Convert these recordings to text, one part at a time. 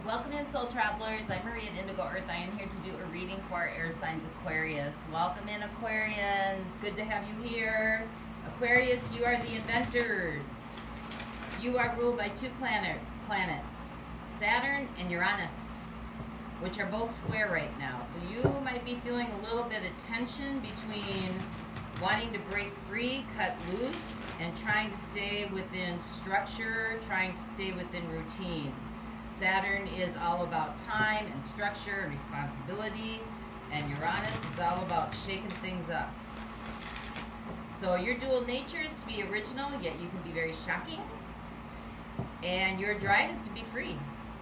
Welcome in, Soul Travelers. I'm Marie at Indigo Earth. I am here to do a reading for our air signs Aquarius. Welcome in, Aquarians. Good to have you here. Aquarius, you are the inventors. You are ruled by two planets, Saturn and Uranus, which are both square right now. So you might be feeling a little bit of tension between wanting to break free, cut loose, and trying to stay within structure, trying to stay within routine. Saturn is all about time and structure and responsibility, and Uranus is all about shaking things up. So your dual nature is to be original, yet you can be very shocking. And your drive is to be free.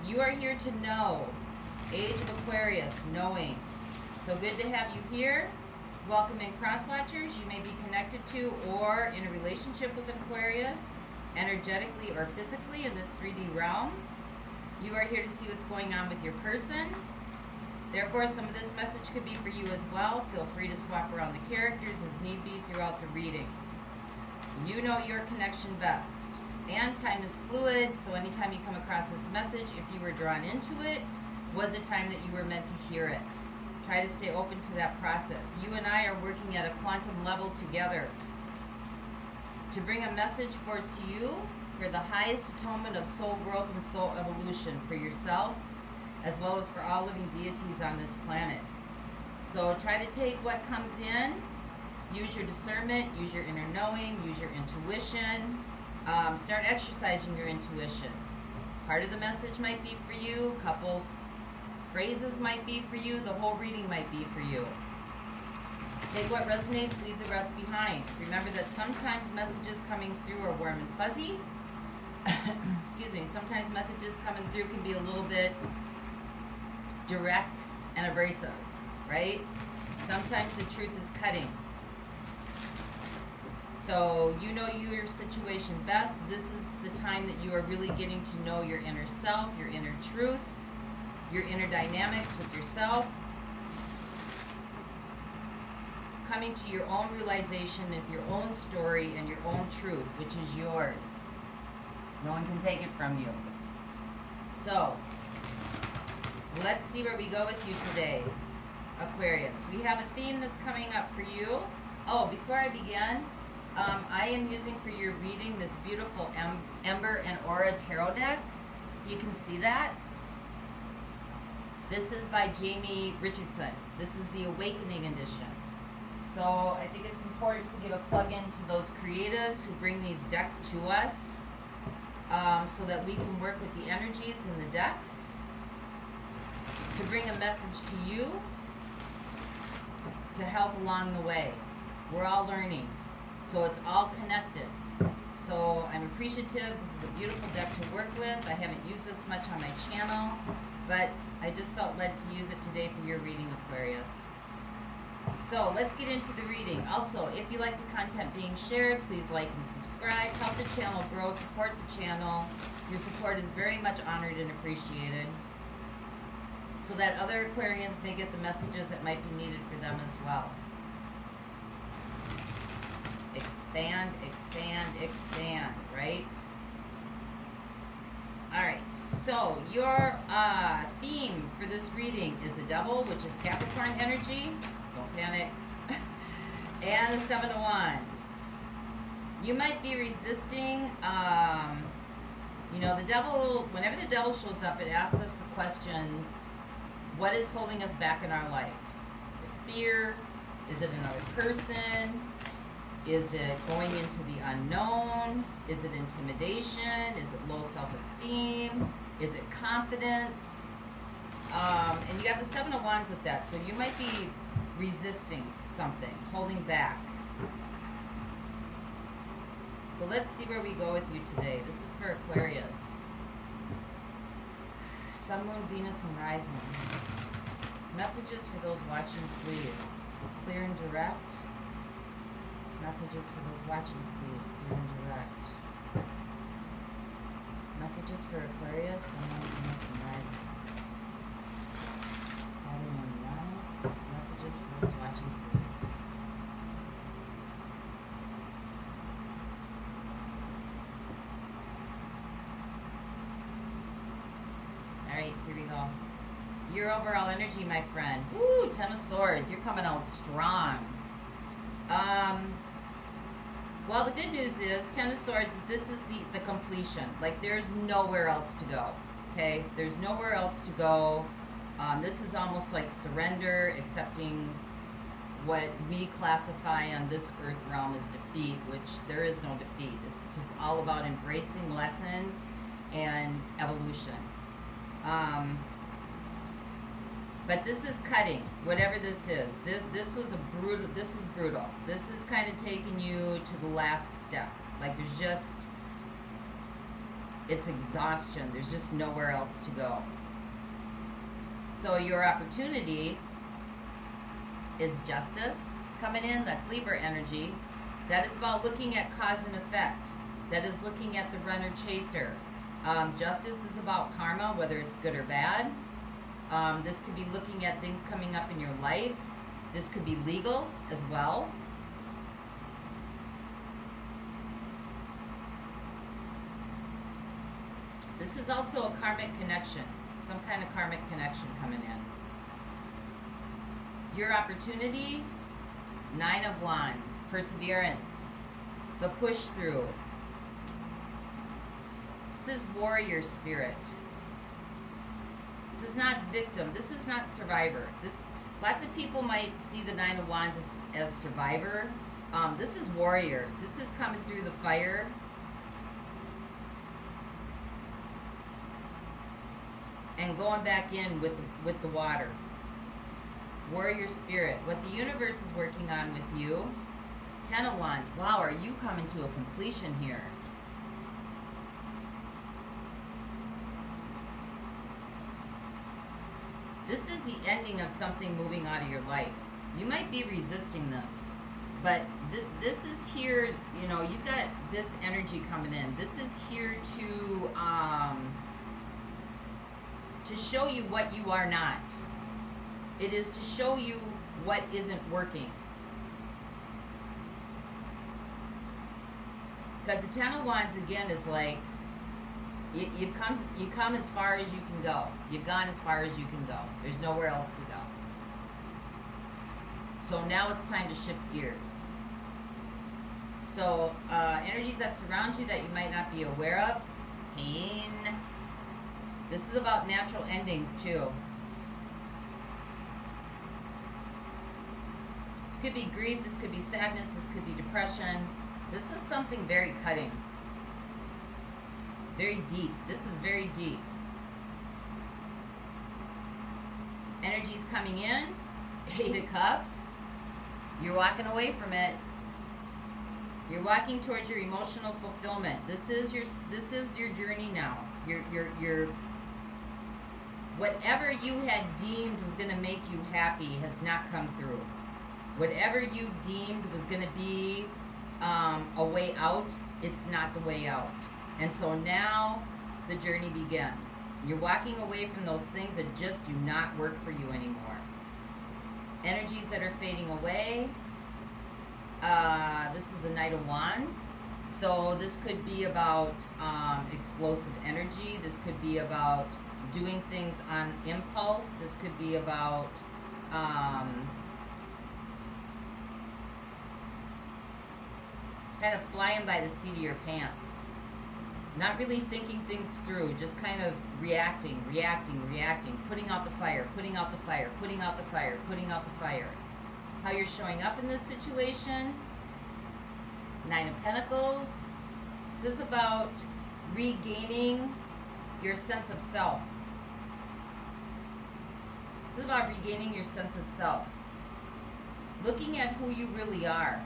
You are here to know. Age of Aquarius, knowing. So good to have you here. Welcome in, cross-watchers. You may be connected to or in a relationship with an Aquarius, energetically or physically in this 3D realm. You are here to see what's going on with your person. Therefore, some of this message could be for you as well. Feel free to swap around the characters as need be throughout the reading. You know your connection best. And time is fluid, so anytime you come across this message, if you were drawn into it, was a time that you were meant to hear it. Try to stay open to that process. You and I are working at a quantum level together to bring a message to you for the highest atonement of soul growth and soul evolution for yourself, as well as for all living deities on this planet. So try to take what comes in, use your discernment, use your inner knowing, use your intuition, start exercising your intuition. Part of the message might be for you, a couple phrases might be for you, the whole reading might be for you. Take what resonates, leave the rest behind. Remember that sometimes messages coming through are warm and fuzzy. Excuse me, sometimes messages coming through can be a little bit direct and abrasive, right? Sometimes the truth is cutting. So you know your situation best. This is the time that you are really getting to know your inner self, your inner truth, your inner dynamics with yourself. Coming to your own realization of your own story and your own truth, which is yours. No one can take it from you. So, let's see where we go with you today, Aquarius. We have a theme that's coming up for you. Oh, before I begin, I am using for your reading this beautiful Ember and Aura Tarot deck. You can see that. This is by Jamie Richardson. This is the Awakening edition. So I think it's important to give a plug-in to those creatives who bring these decks to us, so that we can work with the energies in the decks to bring a message to you to help along the way. We're all learning, so it's all connected. So I'm appreciative. This is a beautiful deck to work with. I haven't used this much on my channel, but I just felt led to use it today for your reading, Aquarius. So let's get into the reading. Also, if you like the content being shared, please like and subscribe. Help the channel grow, support the channel. Your support is very much honored and appreciated, so that other Aquarians may get the messages that might be needed for them as well. Expand, expand, expand, right? Alright, so your theme for this reading is the Devil, which is Capricorn energy. Don't panic. And the Seven of Wands. You might be resisting, the devil, whenever the devil shows up, it asks us the questions, what is holding us back in our life? Is it fear? Is it another person? Is it going into the unknown? Is it intimidation? Is it low self-esteem? Is it confidence? And you got the Seven of Wands with that, so you might be resisting something, holding back. So let's see where we go with you today. This is for Aquarius. Sun, Moon, Venus, and Rising. Messages for those watching, please. Clear and direct. Messages for those watching, please. Clear and direct. Messages for Aquarius, Sun, Moon, Venus, and Rising. Saturn and Uranus. Messages for those watching, please. Alright, here Your overall energy, my friend. Woo, Ten of Swords. You're coming out strong. Well, the good news is, Ten of Swords, this is the completion. Like, there's nowhere else to go. Okay? There's nowhere else to go. This is almost like surrender, accepting what we classify on this earth realm as defeat, which there is no defeat. It's just all about embracing lessons and evolution. But this is cutting, whatever this is. This was brutal. This is kind of taking you to the last step. Like, there's just, it's exhaustion. There's just nowhere else to go. So your opportunity is justice coming in. That's Libra energy. That is about looking at cause and effect. That is looking at the runner chaser. Justice is about karma, whether it's good or bad. This could be looking at things coming up in your life. This could be legal as well. This is also a karmic connection. Some kind of karmic connection coming in. Your opportunity, Nine of Wands, perseverance, the push through. This is warrior spirit. This is not victim. This is not survivor. Lots of people might see the Nine of Wands as survivor. This is warrior. This is coming through the fire. And going back in with the water. Warrior spirit. What the universe is working on with you. Ten of Wands. Wow, are you coming to a completion here? This is the ending of something moving out of your life. You might be resisting this, but this is here, you know, you've got this energy coming in. This is here to show you what you are not. It is to show you what isn't working. Because the Ten of Wands, again, is like, you come as far as you can go. You've gone as far as you can go. There's nowhere else to go. So now it's time to shift gears. So energies that surround you that you might not be aware of. Pain. This is about natural endings too. This could be grief. This could be sadness. This could be depression. This is something very cutting. Very deep. This is very deep. Energies coming in. Eight of Cups. You're walking away from it. You're walking towards your emotional fulfillment. This is your journey now. Your whatever you had deemed was going to make you happy has not come through. Whatever you deemed was going to be a way out, it's not the way out. And so now the journey begins. You're walking away from those things that just do not work for you anymore. Energies that are fading away. This is a Knight of Wands. So this could be about explosive energy. This could be about doing things on impulse. This could be about kind of flying by the seat of your pants. Not really thinking things through, just kind of reacting, putting out the fire, putting out the fire, putting out the fire, putting out the fire. How you're showing up in this situation. Nine of Pentacles. This is about regaining your sense of self. This is about regaining your sense of self. Looking at who you really are.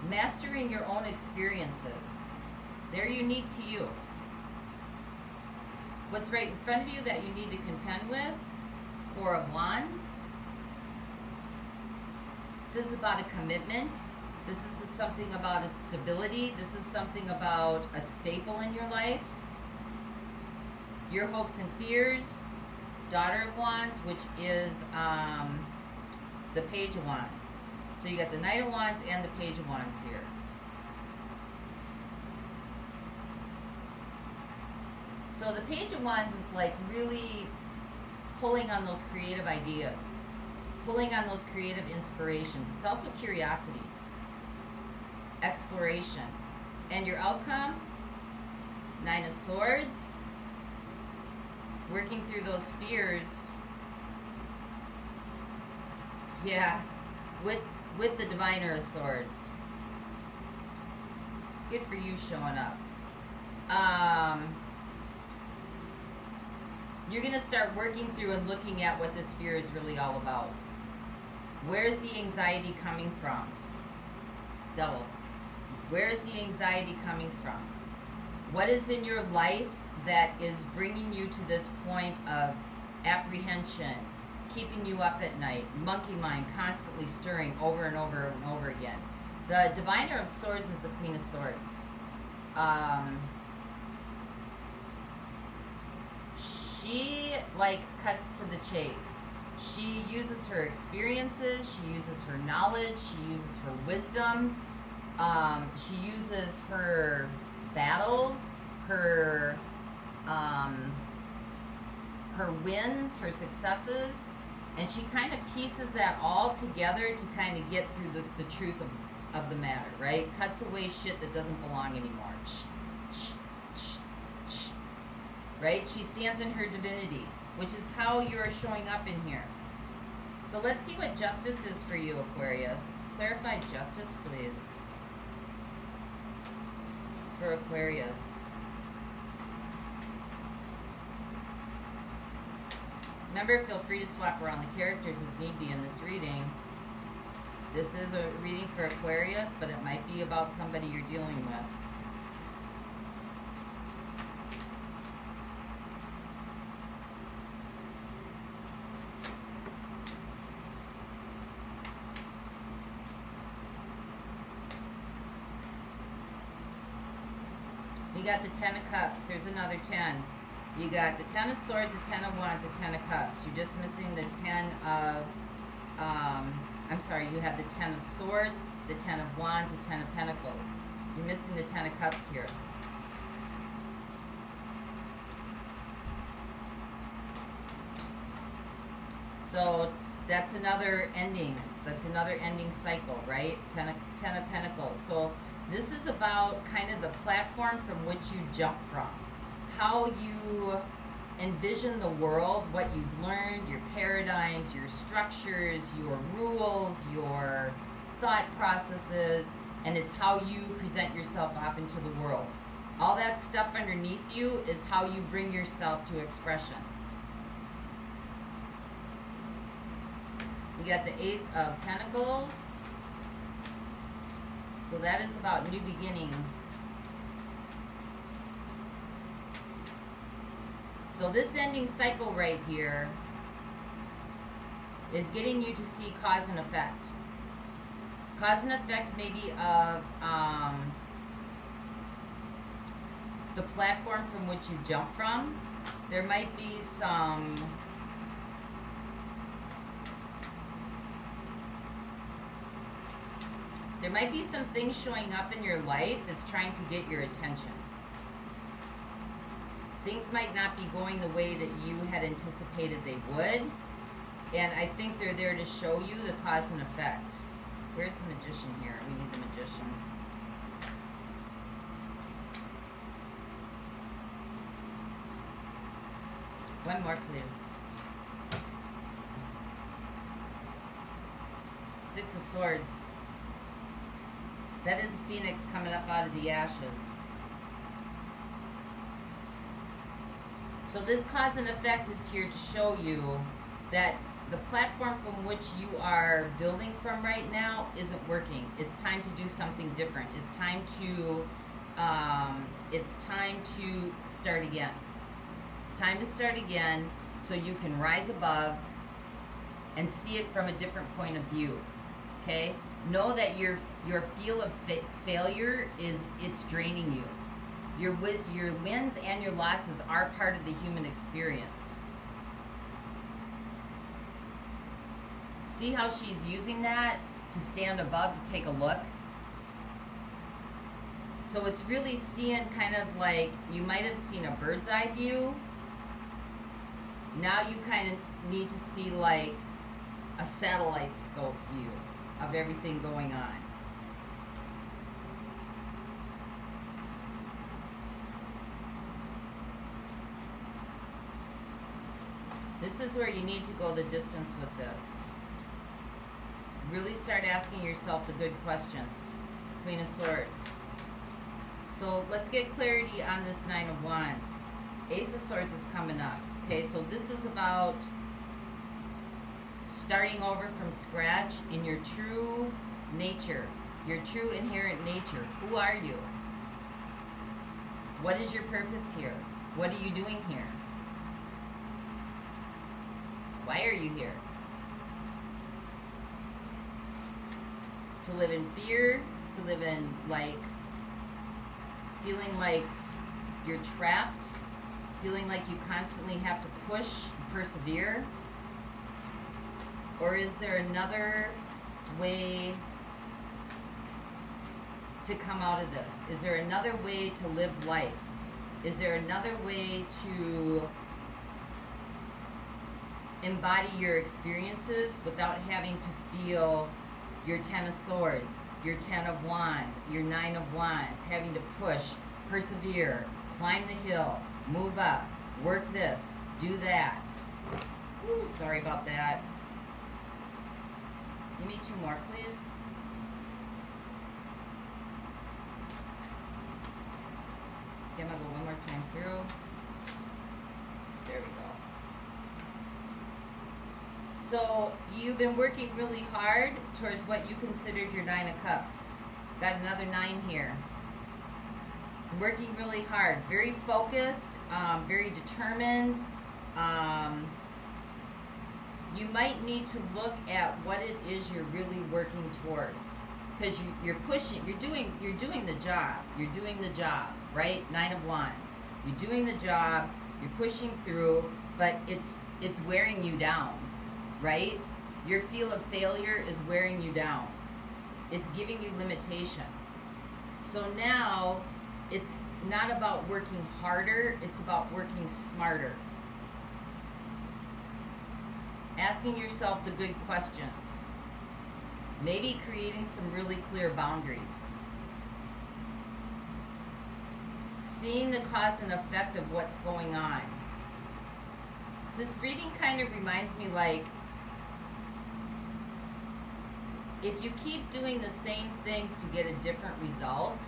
Mastering your own experiences. They're unique to you. What's right in front of you that you need to contend with? Four of Wands. This is about a commitment. This is something about a stability. This is something about a staple in your life. Your hopes and fears. Daughter of Wands, which is the Page of Wands. So you got the Knight of Wands and the Page of Wands here. So the Page of Wands is like really pulling on those creative ideas, pulling on those creative inspirations. It's also curiosity, exploration. And your outcome, 9 of Swords, working through those fears. Yeah, with the Diviner of Swords. Good for you showing up. You're going to start working through and looking at what this fear is really all about. Where is the anxiety coming from? Double. Where is the anxiety coming from? What is in your life that is bringing you to this point of apprehension, keeping you up at night, monkey mind constantly stirring over and over and over again? The Diviner of Swords is the Queen of Swords. She cuts to the chase. She uses her experiences, she uses her knowledge, she uses her wisdom, she uses her battles, her wins, her successes, and she kind of pieces that all together to kind of get through the truth of the matter, right? Cuts away shit that doesn't belong anymore. Right? She stands in her divinity, which is how you're showing up in here. So let's see what justice is for you, Aquarius. Clarify justice, please. For Aquarius. Remember, feel free to swap around the characters as need be in this reading. This is a reading for Aquarius, but it might be about somebody you're dealing with. You got the 10 of Cups. There's another 10. You got the 10 of Swords, the 10 of Wands, the 10 of Cups. You're just missing the 10 of, I'm sorry, you have the 10 of Swords, the 10 of Wands, the 10 of Pentacles. You're missing the 10 of Cups here. So that's another ending. That's another ending cycle, right? 10 of Pentacles. So this is about kind of the platform from which you jump from. How you envision the world, what you've learned, your paradigms, your structures, your rules, your thought processes, and it's how you present yourself off into the world. All that stuff underneath you is how you bring yourself to expression. We got the Ace of Pentacles. So that is about new beginnings. So this ending cycle right here is getting you to see cause and effect. Cause and effect maybe of the platform from which you jump from. There might be some things showing up in your life that's trying to get your attention. Things might not be going the way that you had anticipated they would. And I think they're there to show you the cause and effect. Where's the Magician here? We need the Magician. One more, please. 6 of Swords. That is a phoenix coming up out of the ashes. So this cause and effect is here to show you that the platform from which you are building from right now isn't working. It's time to do something different. It's time to start again. It's time to start again so you can rise above and see it from a different point of view. Okay? Know that your feel of failure it's draining you. Your wins and your losses are part of the human experience. See how she's using that to stand above, to take a look? So it's really seeing kind of like, you might have seen a bird's eye view, Now you kind of need to see like a satellite scope view of everything going on. This is where you need to go the distance with this. Really start asking yourself the good questions. Queen of Swords. So let's get clarity on this Nine of Wands. Ace of Swords is coming up. Okay, so this is about starting over from scratch in your true nature, your true inherent nature. Who are you? What is your purpose here? What are you doing here? Why are you here? To live in fear, to live in like feeling like you're trapped, feeling like you constantly have to push, persevere? Or is there another way to come out of this? Is there another way to live life? Is there another way to embody your experiences without having to feel your Ten of Swords, your Ten of Wands, your Nine of Wands, having to push, persevere, climb the hill, move up, work this, do that? Ooh, sorry about that. Give me two more, please. Okay, I'm going to go one more time through. There we go. So you've been working really hard towards what you considered your Nine of Cups. Got another 9 here. Working really hard, very focused, very determined. You might need to look at what it is you're really working towards, because you're pushing. You're doing the job. You're doing the job, right? Nine of Wands. You're doing the job. You're pushing through, but it's wearing you down. Right? Your feel of failure is wearing you down. It's giving you limitation. So now it's not about working harder, it's about working smarter. Asking yourself the good questions. Maybe creating some really clear boundaries. Seeing the cause and effect of what's going on. This reading kind of reminds me like, if you keep doing the same things to get a different result,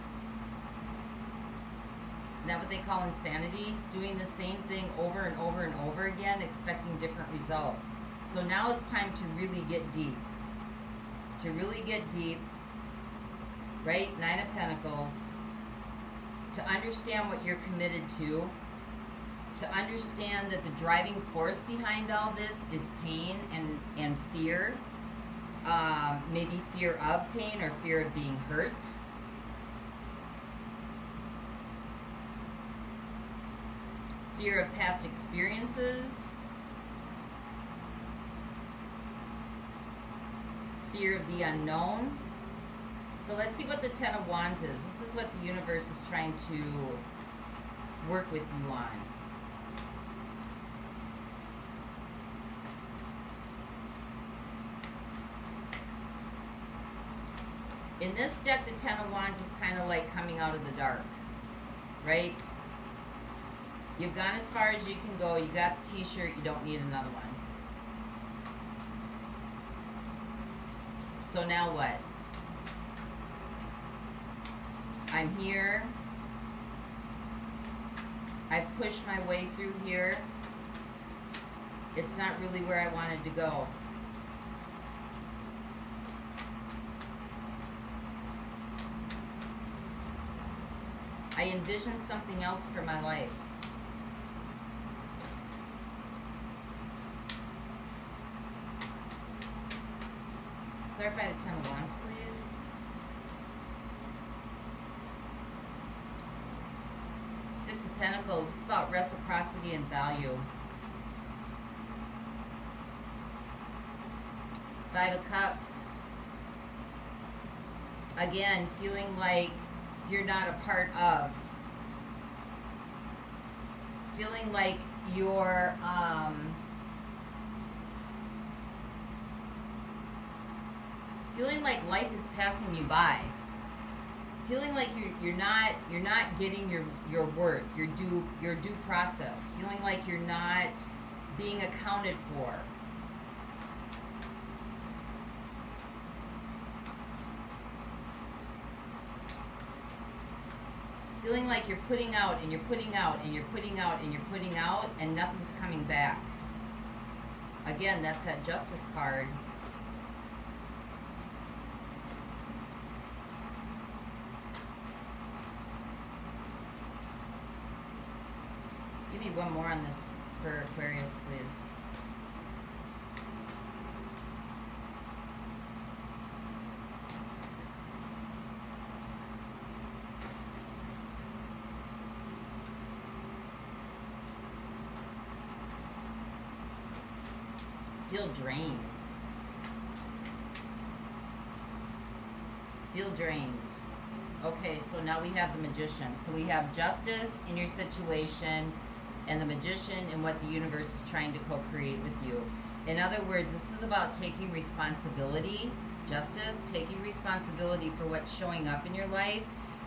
isn't that what they call insanity? Doing the same thing over and over and over again, expecting different results. So now it's time to really get deep. To really get deep, right? Nine of Pentacles. To understand what you're committed to understand that the driving force behind all this is pain and fear. Maybe fear of pain or fear of being hurt. Fear of past experiences. Fear of the unknown. So let's see what the Ten of Wands is. This is what the universe is trying to work with you on. In this deck, the Ten of Wands is kind of like coming out of the dark, right? You've gone as far as you can go. You got the t-shirt. You don't need another one. So now what? I'm here. I've pushed my way through here. It's not really where I wanted to go. I envisioned something else for my life. Clarify the Ten of Wands, please. Six of Pentacles. This is about reciprocity and value. Five of Cups. Again, feeling like you're not a part of. Feeling like you're feeling like life is passing you by. Feeling like you're not getting your worth, your due process. Feeling like you're not being accounted for. Feeling like you're putting out and you're putting out and you're putting out and you're putting out and nothing's coming back. Again, that's that Justice card. Give me one more on this for Aquarius, please. Feel drained. Feel drained. Okay, so now we have the Magician. So we have Justice in your situation and the Magician and what the universe is trying to co-create with you. In other words, this is about taking responsibility. Justice, taking responsibility for what's showing up in your life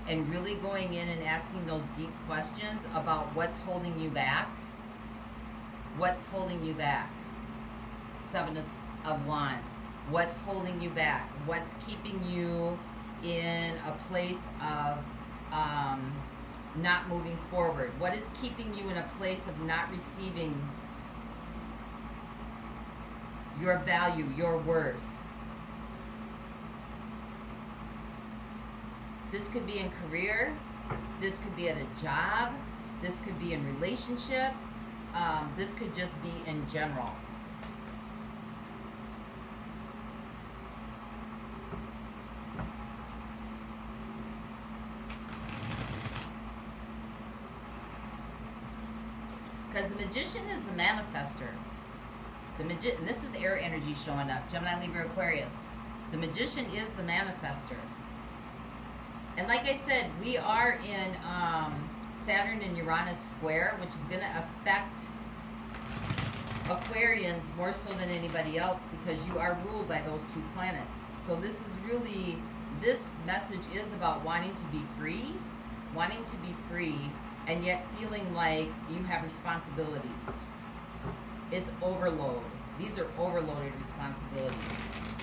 and really going in and asking those deep questions about what's holding you back. What's holding you back? Seven of Wands. What's holding you back? What's keeping you in a place of not moving forward? What is keeping you in a place of not receiving your value, your worth? This could be in career. This could be at a job. This could be in relationship. This could just be in general. Because the Magician is the manifester. And this is air energy showing up. Gemini, Libra, Aquarius. The Magician is the manifester. And like I said, we are in Saturn and Uranus square, which is going to affect Aquarians more so than anybody else because you are ruled by those two planets. So this is really, this message is about wanting to be free, and yet feeling like you have responsibilities. It's overload. These are overloaded responsibilities.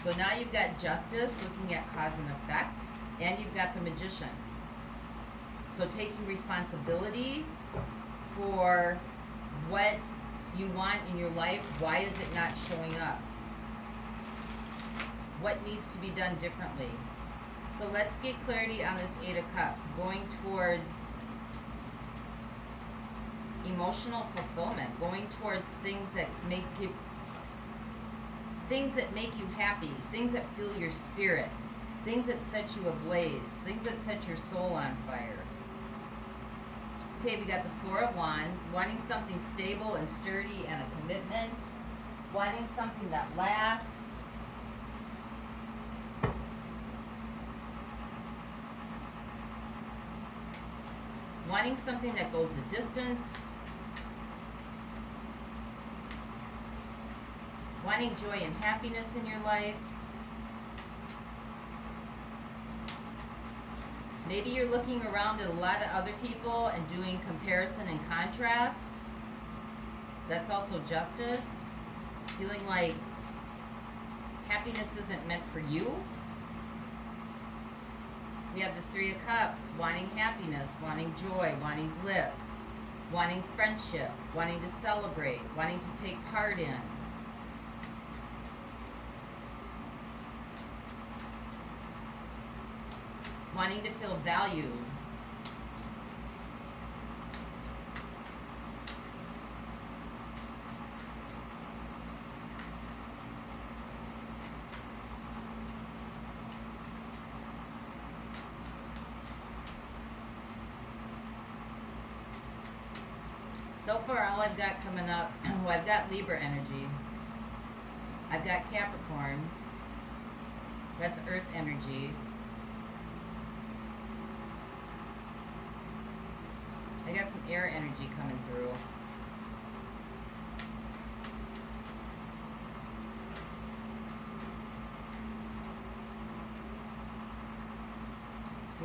So now you've got Justice looking at cause and effect, and you've got the Magician. So taking responsibility for what you want in your life. Why is it not showing up? What needs to be done differently? So let's get clarity on this Eight of Cups, going towards emotional fulfillment, going towards things that make you happy, things that fill your spirit, things that set you ablaze, things that set your soul on fire. Okay, we got the Four of Wands, wanting something stable and sturdy and a commitment, wanting something that lasts. Wanting something that goes the distance. Wanting joy and happiness in your life. Maybe you're looking around at a lot of other people and doing comparison and contrast. That's also Justice. Feeling like happiness isn't meant for you. We have the Three of Cups, wanting happiness, wanting joy, wanting bliss, wanting friendship, wanting to celebrate, wanting to take part in. Wanting to feel valued. So far, all I've got coming up, well, I've got Libra energy. I've got Capricorn. That's Earth energy. I got some air energy coming through.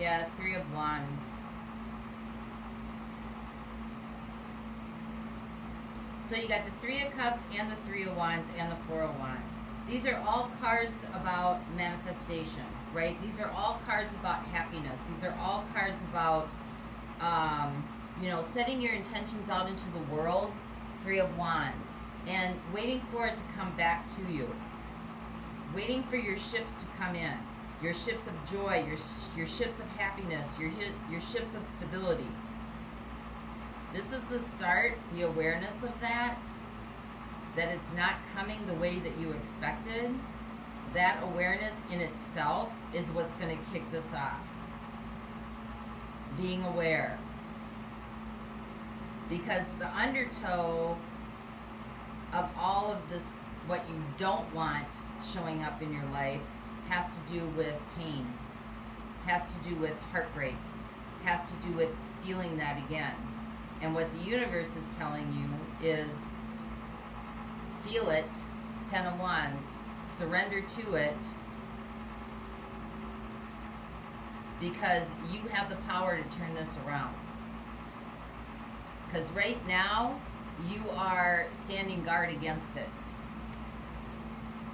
Yeah, Three of Wands. So you got the Three of Cups and the Three of Wands and the Four of Wands. These are all cards about manifestation, right? These are all cards about happiness. These are all cards about, you know, setting your intentions out into the world. Three of Wands. And waiting for it to come back to you. Waiting for your ships to come in. Your ships of joy, your ships of happiness, your ships of stability. This is the start, the awareness of that it's not coming the way that you expected. That awareness in itself is what's going to kick this off. Being aware. Because the undertow of all of this, what you don't want showing up in your life, has to do with pain, has to do with heartbreak, has to do with feeling that again. And what the universe is telling you is feel it, Ten of Wands, surrender to it, because you have the power to turn this around. Because right now, you are standing guard against it.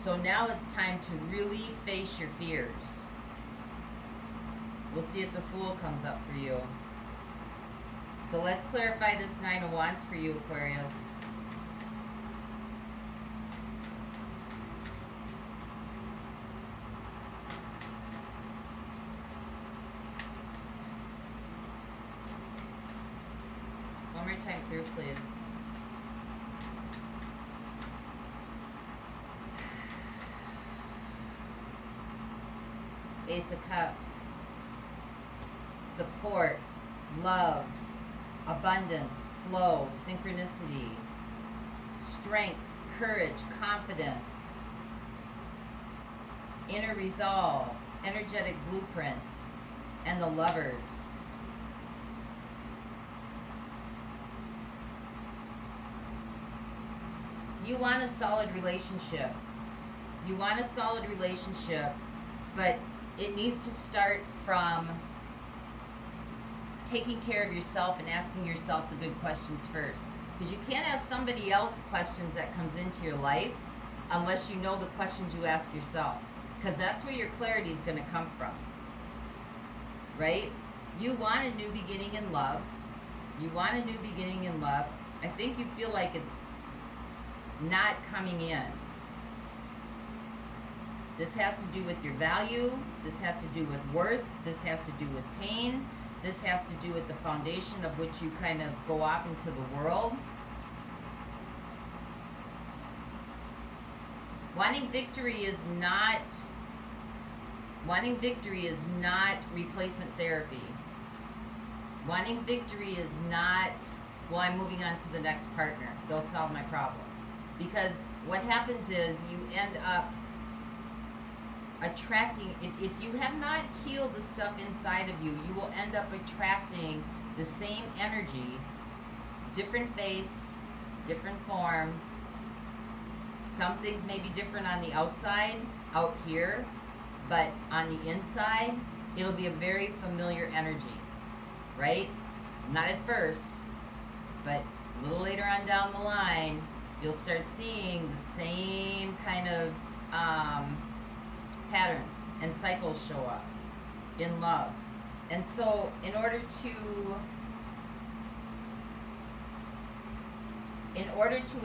So now it's time to really face your fears. We'll see if the Fool comes up for you. So let's clarify this Nine of Wands for you, Aquarius. One more time through, please. Ace of Cups, support, love, abundance, flow, synchronicity, strength, courage, confidence, inner resolve, energetic blueprint, and the Lovers. You want a solid relationship. You want a solid relationship, but it needs to start from taking care of yourself and asking yourself the good questions first. Because you can't ask somebody else questions that comes into your life unless you know the questions you ask yourself. Because that's where your clarity is going to come from. Right? You want a new beginning in love. You want a new beginning in love. I think you feel like it's not coming in. This has to do with your value. This has to do with worth. This has to do with pain. This has to do with the foundation of which you kind of go off into the world. Wanting victory is not replacement therapy. Wanting victory is not, well, I'm moving on to the next partner. They'll solve my problems. Because what happens is you end up attracting, if you have not healed the stuff inside of you, you will end up attracting the same energy, different face, different form. Some things may be different on the outside, out here, but on the inside, it'll be a very familiar energy, right? Not at first, but a little later on down the line, you'll start seeing the same kind of patterns and cycles show up in love. And so in order to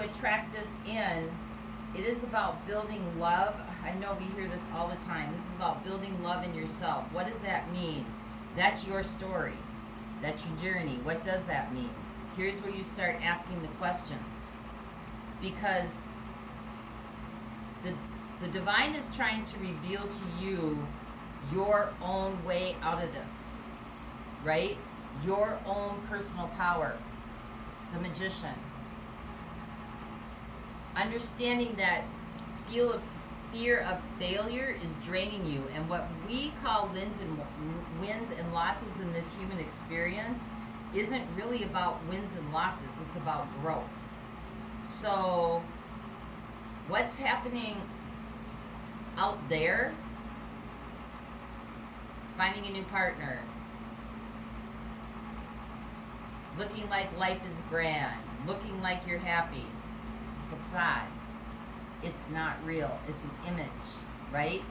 attract this in, it is about building love. I know we hear this all the time. This is about building love in yourself. What does that mean? That's your story. That's your journey. What does that mean? Here's where you start asking the questions. Because the divine is trying to reveal to you your own way out of this, right? Your own personal power. The Magician. Understanding that fear of failure is draining you, and what we call wins and losses in this human experience isn't really about wins and losses. It's about growth. So what's happening out there, finding a new partner, looking like life is grand, looking like you're happy. It's a facade. It's not real. It's an image, right?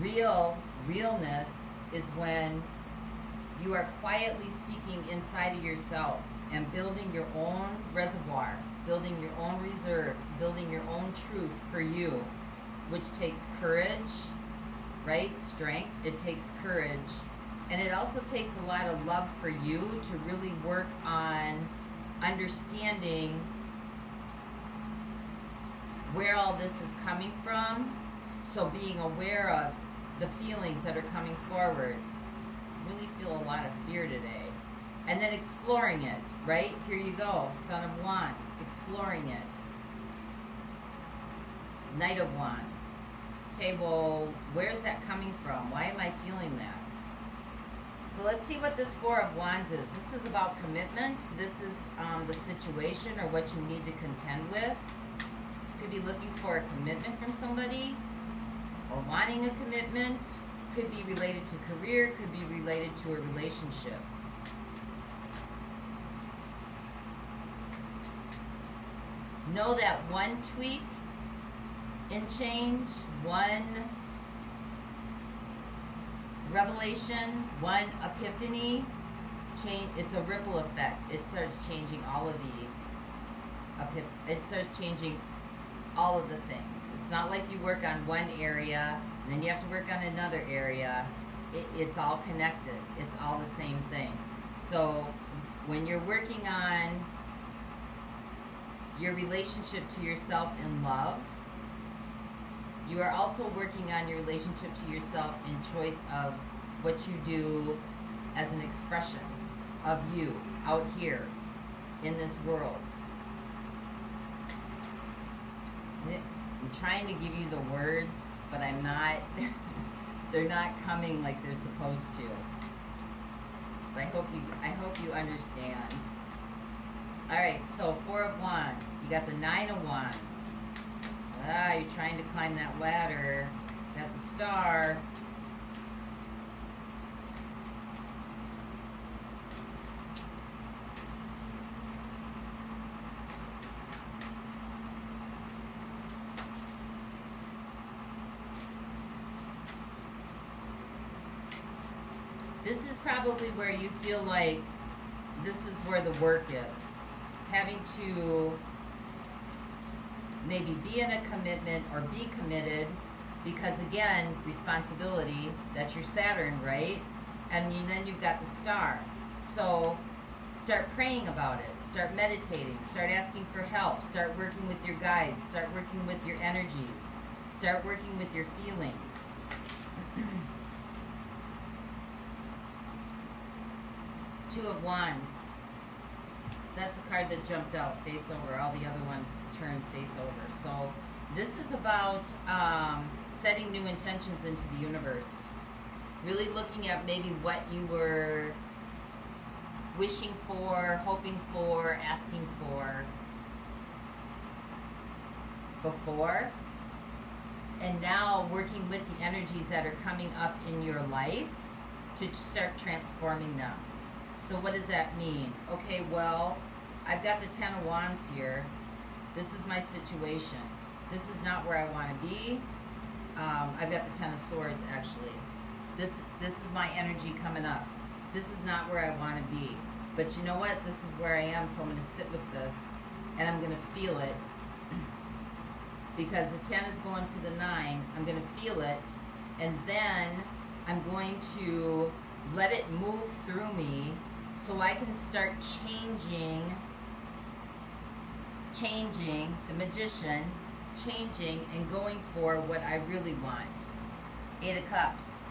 Realness is when you are quietly seeking inside of yourself and building your own reservoir, building your own reserve, building your own truth for you, which takes courage, right? Strength. It takes courage. And it also takes a lot of love for you to really work on understanding where all this is coming from. So being aware of the feelings that are coming forward. Really feel a lot of fear today. And then exploring it, right? Here you go. Son of Wands. Exploring it. Knight of Wands. Okay, well, where's that coming from? Why am I feeling that? So let's see what this Four of Wands is. This is about commitment. This is the situation or what you need to contend with. Could be looking for a commitment from somebody or wanting a commitment. Could be related to career. Could be related to a relationship. Know that one tweak in change, one revelation, one epiphany, change. It's a ripple effect. It starts changing all of the. It starts changing all of the things. It's not like you work on one area and then you have to work on another area. It's all connected. It's all the same thing. So when you're working on your relationship to yourself in love, you are also working on your relationship to yourself in choice of what you do as an expression of you out here in this world. I'm trying to give you the words, but I'm not, they're not coming like they're supposed to. But I hope you understand. Alright, so Four of Wands. You got the Nine of Wands. You're trying to climb that ladder. Got the Star. This is probably where you feel like this is where the work is. Having to maybe be in a commitment or be committed because, again, responsibility. That's your Saturn, right? And then you've got the Star. So start praying about it. Start meditating. Start asking for help. Start working with your guides. Start working with your energies. Start working with your feelings. Two of Wands. That's a card that jumped out face over. All the other ones turned face over. So this is about setting new intentions into the universe. Really looking at maybe what you were wishing for, hoping for, asking for before. And now working with the energies that are coming up in your life to start transforming them. So what does that mean? Okay, well, I've got the Ten of Wands here. This is my situation. This is not where I want to be. I've got the Ten of Swords, actually. This is my energy coming up. This is not where I want to be. But you know what? This is where I am, so I'm going to sit with this, and I'm going to feel it. Because the 10 is going to the 9. I'm going to feel it, and then I'm going to let it move through me so I can start changing, the magician, changing and going for what I really want. 8 of Cups.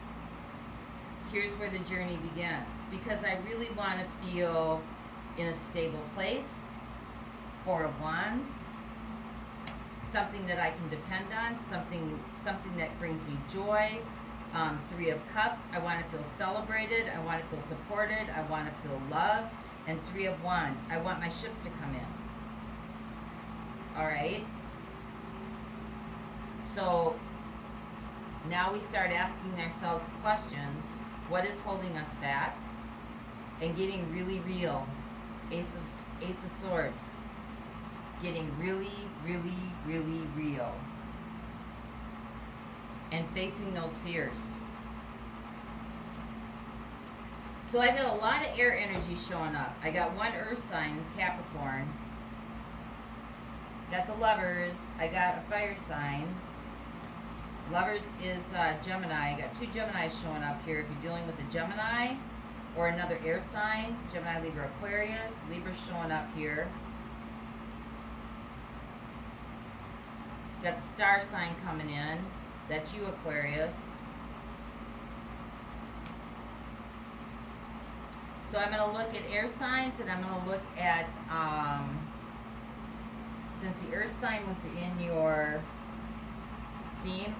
Here's where the journey begins. Because I really want to feel in a stable place. 4 of Wands. Something that I can depend on. Something that brings me joy. 3 of Cups. I want to feel celebrated. I want to feel supported. I want to feel loved. And 3 of Wands. I want my ships to come in. Alright? So, now we start asking ourselves questions. What is holding us back? And getting really real Ace of Swords. Getting really, really, really real. And facing those fears. So I got a lot of air energy showing up. I got one earth sign, Capricorn. Got the Lovers. I got a fire sign. Lovers is Gemini. I got two Geminis showing up here. If you're dealing with a Gemini or another air sign, Gemini, Libra, Aquarius. Libra's showing up here. Got the star sign coming in. That's you, Aquarius. So I'm going to look at air signs, and I'm going to look at, since the earth sign was in your theme,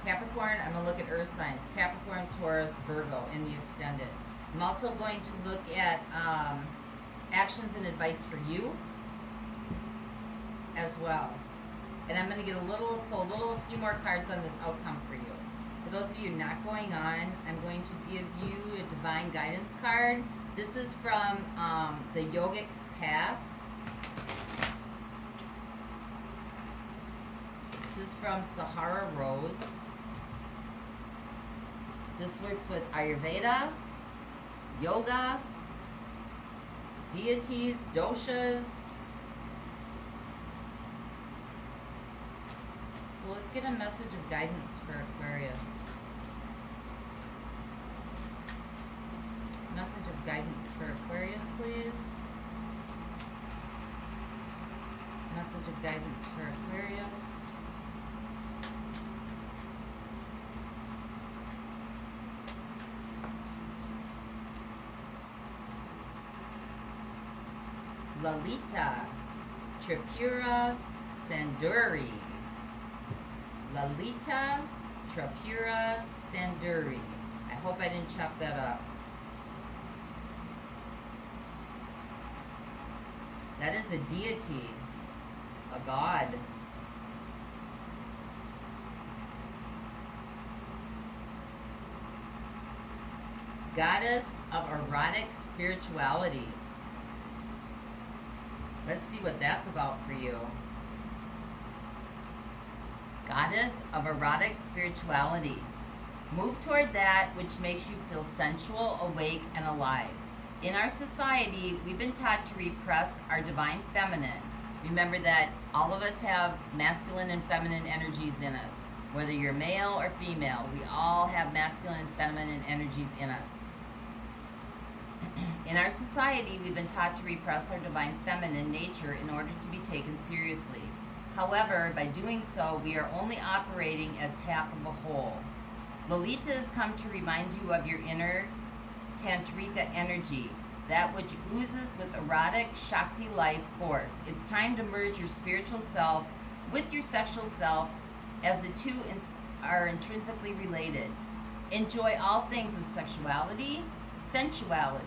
Capricorn, I'm going to look at earth signs. Capricorn, Taurus, Virgo in the extended. I'm also going to look at actions and advice for you as well. And I'm going to get a few more cards on this outcome for you. For those of you not going on, I'm going to give you a divine guidance card. This is from the Yogic Path. This is from Sahara Rose. This works with Ayurveda, yoga, deities, doshas. So let's get a message of guidance for Aquarius. Message of guidance for Aquarius, please. Message of guidance for Aquarius. Lalita Tripura Sanduri. Lalita Tripura Sanduri. I hope I didn't chop that up. That is a deity, a god. Goddess of erotic spirituality. Let's see what that's about for you. Goddess of erotic spirituality. Move toward that which makes you feel sensual, awake, and alive. In our society, we've been taught to repress our divine feminine. Remember that all of us have masculine and feminine energies in us. Whether you're male or female, we all have masculine and feminine energies in us. In our society, we've been taught to repress our divine feminine nature in order to be taken seriously. However, by doing so, we are only operating as half of a whole. Lolita has come to remind you of your inner Tantrika energy, that which oozes with erotic Shakti life force. It's time to merge your spiritual self with your sexual self, as the two are intrinsically related. Enjoy all things with sexuality, sensuality.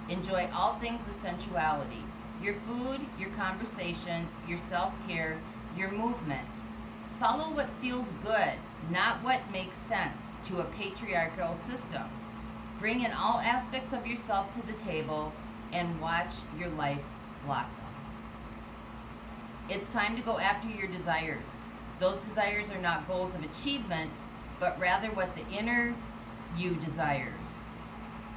Enjoy all things with sensuality. Your food, your conversations, your self-care, your movement. Follow what feels good, not what makes sense to a patriarchal system. Bring in all aspects of yourself to the table and watch your life blossom. It's time to go after your desires. Those desires are not goals of achievement, but rather what the inner you desires.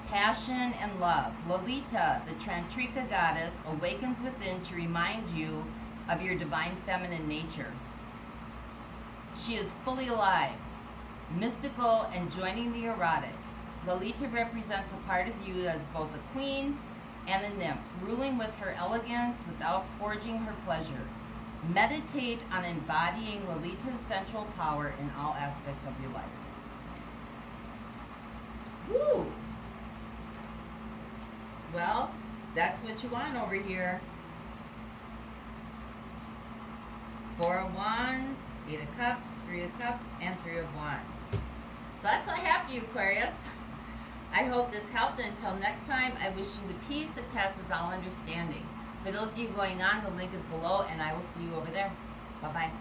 Passion and love. Lolita, the Tantrika goddess, awakens within to remind you of your divine feminine nature. She is fully alive, mystical, and joining the erotic. Lolita represents a part of you as both a queen and a nymph, ruling with her elegance without forging her pleasure. Meditate on embodying Lolita's central power in all aspects of your life. Woo! Well, that's what you want over here. 4 of Wands, 8 of Cups, 3 of Cups, and 3 of Wands. So that's all I have for you, Aquarius. I hope this helped, and until next time, I wish you the peace that passes all understanding. For those of you going on, the link is below, and I will see you over there. Bye-bye.